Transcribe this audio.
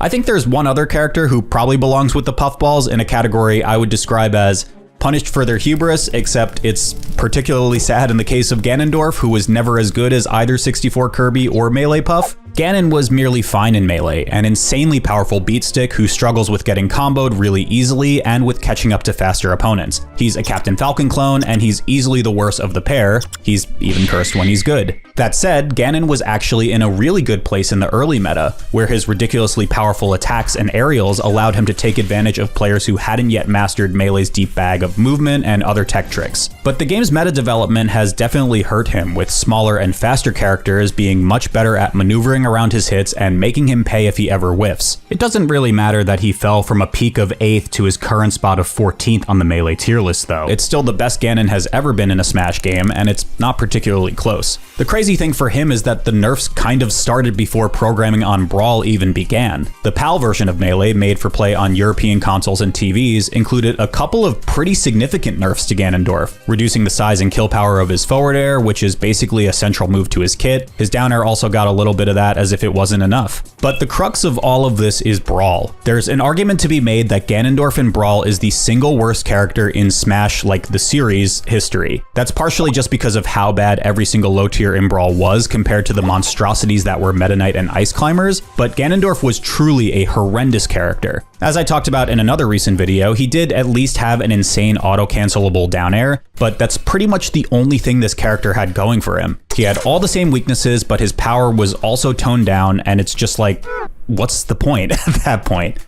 I think there's one other character who probably belongs with the puffballs in a category I would describe as punished for their hubris, except it's particularly sad in the case of Ganondorf, who was never as good as either 64 Kirby or Melee Puff. Ganon was merely fine in Melee, an insanely powerful beatstick who struggles with getting comboed really easily and with catching up to faster opponents. He's a Captain Falcon clone, and he's easily the worst of the pair. He's even cursed when he's good. That said, Ganon was actually in a really good place in the early meta, where his ridiculously powerful attacks and aerials allowed him to take advantage of players who hadn't yet mastered Melee's deep bag of movement and other tech tricks. But the game's meta development has definitely hurt him, with smaller and faster characters being much better at maneuvering around his hits and making him pay if he ever whiffs. It doesn't really matter that he fell from a peak of 8th to his current spot of 14th on the Melee tier list though. It's still the best Ganon has ever been in a Smash game, and it's not particularly close. The crazy thing for him is that the nerfs kind of started before programming on Brawl even began. The PAL version of Melee, made for play on European consoles and TVs, included a couple of pretty significant nerfs to Ganondorf, reducing the size and kill power of his forward air, which is basically a central move to his kit. His down air also got a little bit of that, as if it wasn't enough. But the crux of all of this is Brawl. There's an argument to be made that Ganondorf in Brawl is the single worst character in Smash, like the series, history. That's partially just because of how bad every single low tier in Brawl was compared to the monstrosities that were Meta Knight and Ice Climbers, but Ganondorf was truly a horrendous character. As I talked about in another recent video, he did at least have an insane auto-cancelable down air, but that's pretty much the only thing this character had going for him. He had all the same weaknesses, but his power was also toned down, and it's just like, what's the point at that point?